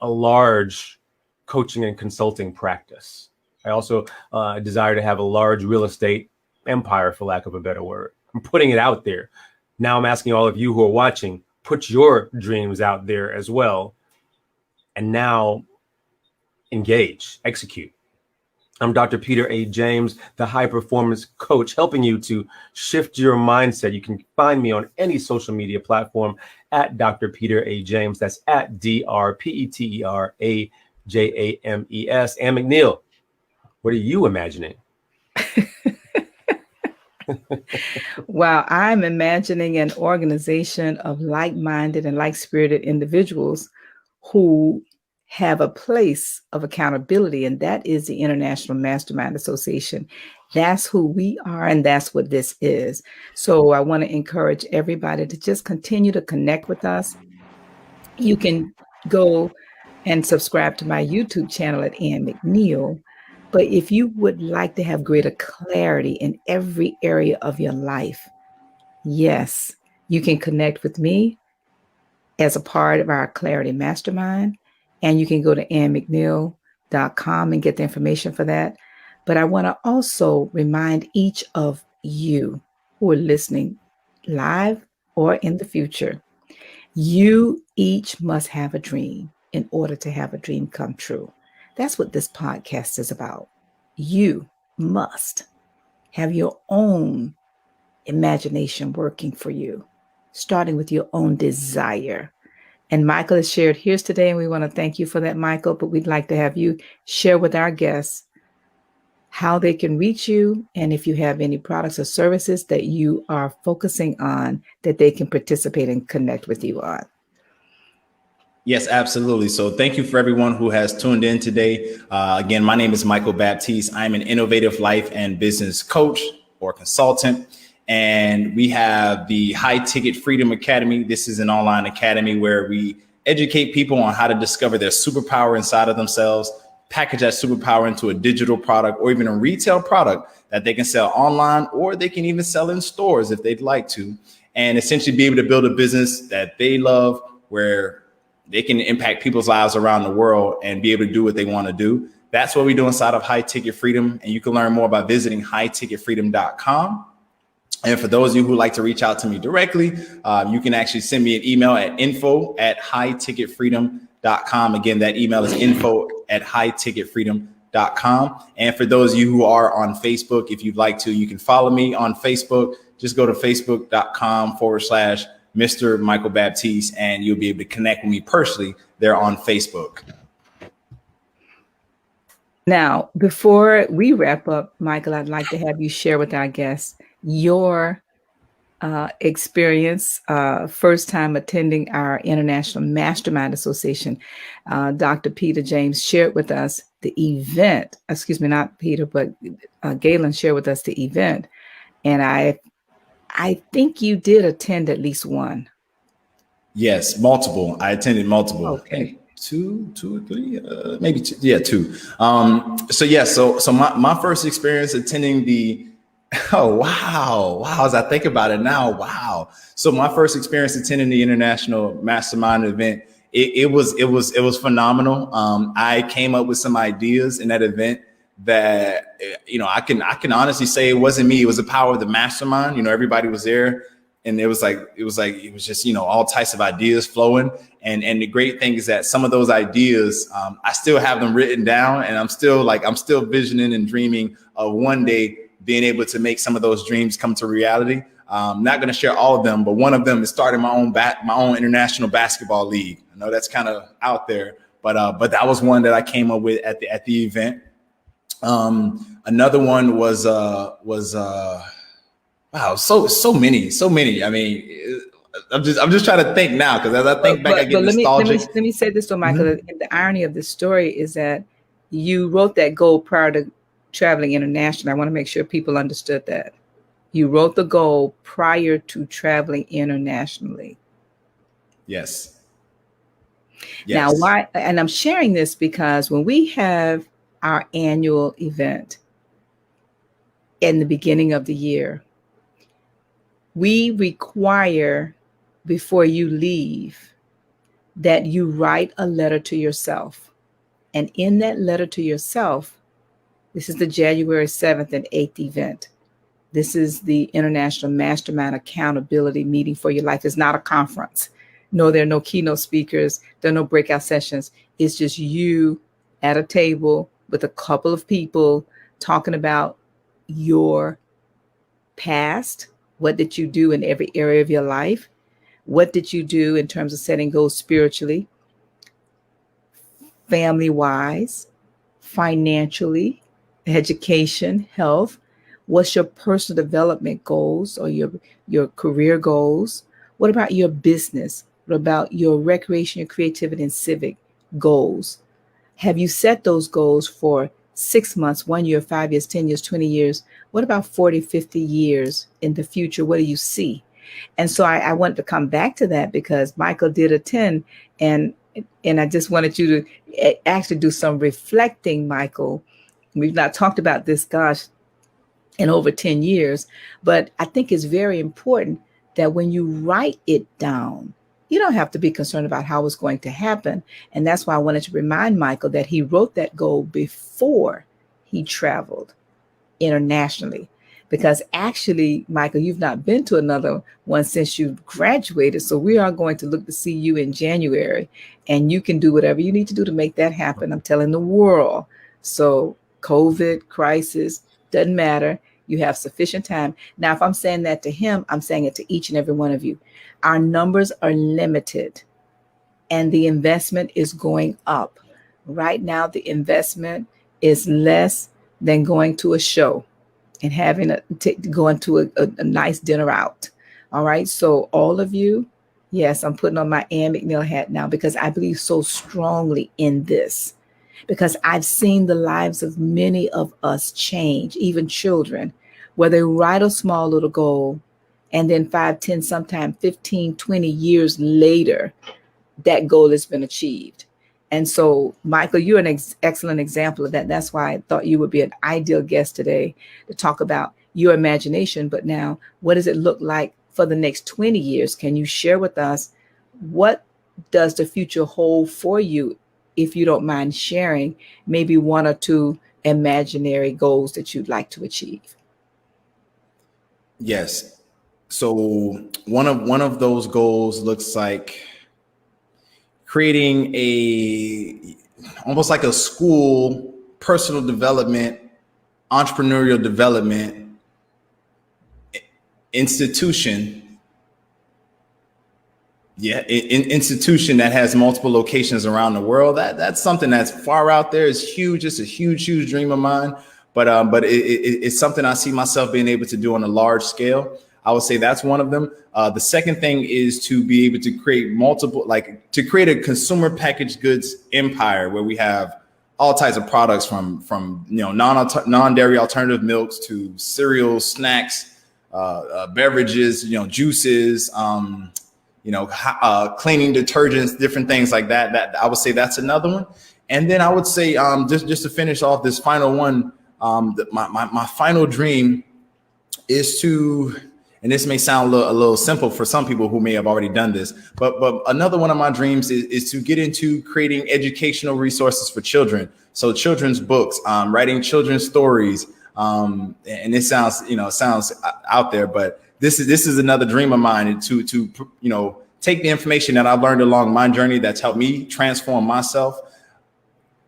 large coaching and consulting practice. I also desire to have a large real estate empire, for lack of a better word. I'm putting it out there. Now I'm asking all of you who are watching, put your dreams out there as well. And now engage, execute. I'm Dr. Peter A. James, the high performance coach, helping you to shift your mindset. You can find me on any social media platform at Dr. Peter A. James. That's at DrPeterAJames. Ann McNeill, what are you imagining? Wow, I'm imagining an organization of like-minded and like-spirited individuals who have a place of accountability, and that is the International Mastermind Association. That's who we are, and that's what this is. So I want to encourage everybody to just continue to connect with us. You can go and subscribe to my YouTube channel at Ann McNeill. But if you would like to have greater clarity in every area of your life, yes, you can connect with me as a part of our Clarity Mastermind. And you can go to annmcneill.com and get the information for that. But I want to also remind each of you who are listening live or in the future, you each must have a dream in order to have a dream come true. That's what this podcast is about. You must have your own imagination working for you, starting with your own desire. And Michael has shared his today, and we want to thank you for that, Michael. But we'd like to have you share with our guests how they can reach you, and if you have any products or services that you are focusing on that they can participate and connect with you on. Yes, absolutely. So thank you for everyone who has tuned in today. Again, my name is Michael Baptiste. I'm an innovative life and business coach or consultant. And we have the High Ticket Freedom Academy. This is an online academy where we educate people on how to discover their superpower inside of themselves, package that superpower into a digital product or even a retail product that they can sell online, or they can even sell in stores if they'd like to, and essentially be able to build a business that they love, where they can impact people's lives around the world and be able to do what they want to do. That's what we do inside of High Ticket Freedom. And you can learn more by visiting highticketfreedom.com. And for those of you who like to reach out to me directly, you can actually send me an email at info@highticketfreedom.com. Again, that email is info@highticketfreedom.com. And for those of you who are on Facebook, if you'd like to, you can follow me on Facebook. Just go to facebook.com/Mr. Michael Baptiste, and you'll be able to connect with me personally there on Facebook. Now, before we wrap up, Michael, I'd like to have you share with our guests your experience, first time attending our International Mastermind Association. Dr. Peter James shared with us the event, excuse me, not Peter, but Galen shared with us the event. And I I think you did attend at least one. Yes, multiple. I attended multiple. Okay. I think two or three, maybe two. Yeah, two. So my first experience attending the oh wow. As I think about it now, wow. So my first experience attending the International MasterMind event, it was phenomenal. I came up with some ideas in that event that I can honestly say it wasn't me. It was the power of the mastermind. Everybody was there, and it was just all types of ideas flowing. And the great thing is that some of those ideas, I still have them written down, and I'm still visioning and dreaming of one day being able to make some of those dreams come to reality. Not going to share all of them, but one of them is starting my own international basketball league. I know that's kind of out there, but that was one that I came up with at the event. Another one was wow, so many. I mean, I'm just trying to think now, because as I think back, I get nostalgic. Let me say this to Michael. Mm-hmm. The irony of this story is that you wrote that goal prior to traveling internationally. I want to make sure people understood that. You wrote the goal prior to traveling internationally. Yes. Now, why? And I'm sharing this because when we have our annual event in the beginning of the year, we require, before you leave, that you write a letter to yourself. And in that letter to yourself, this is the January 7th and 8th event. This is the International Mastermind Accountability Meeting for Your Life. It's not a conference. No, there are no keynote speakers. There are no breakout sessions. It's just you at a table with a couple of people talking about your past. What did you do in every area of your life? What did you do in terms of setting goals spiritually, family-wise, financially, education, health? What's your personal development goals or your career goals? What about your business? What about your recreation, your creativity, and civic goals? Have you set those goals for 6 months, 1 year, 5 years, 10 years, 20 years? What about 40, 50 years in the future? What do you see? And so I wanted to come back to that because Michael did attend, and I just wanted you to actually do some reflecting, Michael. We've not talked about this, gosh, in over 10 years, but I think it's very important that when you write it down, you don't have to be concerned about how it's going to happen. And that's why I wanted to remind Michael that he wrote that goal before he traveled internationally. Because actually, Michael, you've not been to another one since you graduated. So we are going to look to see you in January, and you can do whatever you need to do to make that happen. I'm telling the world. So COVID, crisis, doesn't matter. You have sufficient time. Now, if I'm saying that to him, I'm saying it to each and every one of you. Our numbers are limited, and the investment is going up. Right now, the investment is less than going to a show and going to a nice dinner out. All right. So all of you, yes, I'm putting on my Ann McNeill hat now because I believe so strongly in this, because I've seen the lives of many of us change, even children, where they write a small little goal and then 5, 10, sometimes 15, 20 years later, that goal has been achieved. And so, Michael, you're an excellent example of that. That's why I thought you would be an ideal guest today to talk about your imagination. But now, what does it look like for the next 20 years? Can you share with us what does the future hold for you, if you don't mind sharing maybe 1 or 2 imaginary goals that you'd like to achieve? Yes. So one of those goals looks like creating almost like a school, personal development, entrepreneurial development institution. Institution that has multiple locations around the world. That's something that's far out there. It's huge. It's a huge dream of mine. But it's something I see myself being able to do on a large scale. I would say that's one of them. The second thing is to be able to create to create a consumer packaged goods empire where we have all types of products from non-dairy alternative milks to cereals, snacks, beverages, juices, cleaning detergents, different things like that. That I would say that's another one. And then I would say just to finish off this final one, my final dream is to, and this may sound a little simple for some people who may have already done this, but another one of my dreams is to get into creating educational resources for children. So children's books, writing children's stories. And it sounds out there, but this is another dream of mine to take the information that I've learned along my journey that's helped me transform myself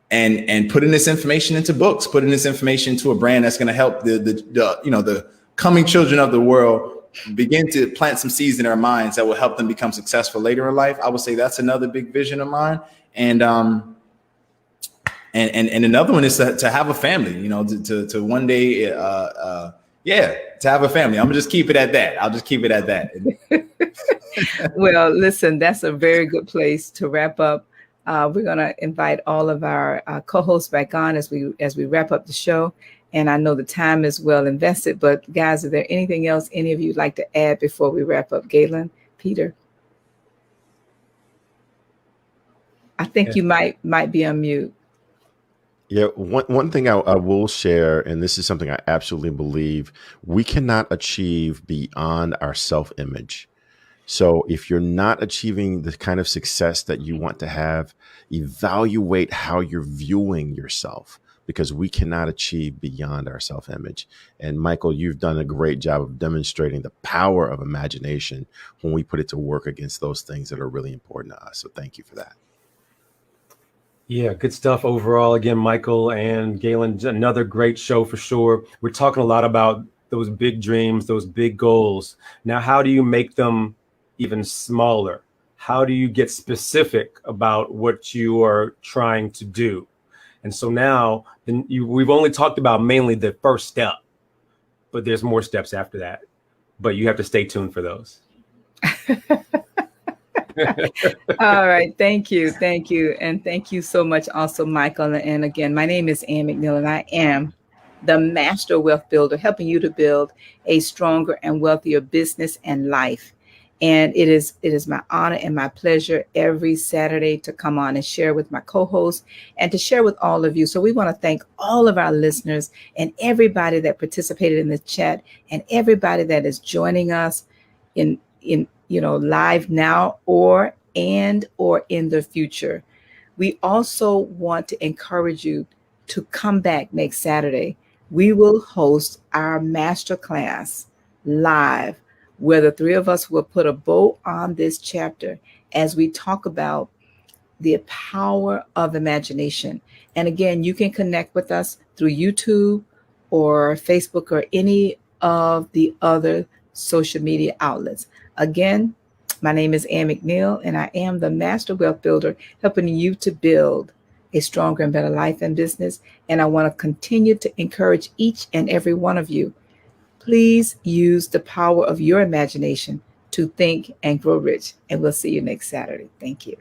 and putting this information into books, putting this information to a brand that's going to help the coming children of the world begin to plant some seeds in their minds that will help them become successful later in life. I would say that's another big vision of mine. And another one is to have a family, to one day, to have a family. I'm gonna just keep it at that. I'll just keep it at that. Well, listen, that's a very good place to wrap up. We're gonna invite all of our co-hosts back on as we wrap up the show. And I know the time is well invested, but guys, is there anything else any of you would like to add before we wrap up? Galen, Peter? I think you might be on mute. Yeah, one thing I will share, and this is something I absolutely believe, we cannot achieve beyond our self-image. So if you're not achieving the kind of success that you want to have, evaluate how you're viewing yourself, because we cannot achieve beyond our self-image. And Michael, you've done a great job of demonstrating the power of imagination when we put it to work against those things that are really important to us. So thank you for that. Yeah, good stuff overall. Again, Michael and Galen, another great show for sure. We're talking a lot about those big dreams, those big goals. Now, how do you make them even smaller? How do you get specific about what you are trying to do? And so now we've only talked about mainly the first step, but there's more steps after that. But you have to stay tuned for those. All right. Thank you. And thank you so much also, Michael. And again, my name is Ann McNeill, and I am the Master Wealth Builder, helping you to build a stronger and wealthier business and life. And it is my honor and my pleasure every Saturday to come on and share with my co-hosts and to share with all of you. So we want to thank all of our listeners and everybody that participated in the chat and everybody that is joining us in live now or in the future. We also want to encourage you to come back next Saturday. We will host our masterclass live, where the three of us will put a bow on this chapter as we talk about the power of imagination. And again, you can connect with us through YouTube or Facebook or any of the other social media outlets. Again, my name is Ann McNeill, and I am the Master Wealth Builder, helping you to build a stronger and better life and business. And I want to continue to encourage each and every one of you. Please use the power of your imagination to think and grow rich. And we'll see you next Saturday. Thank you.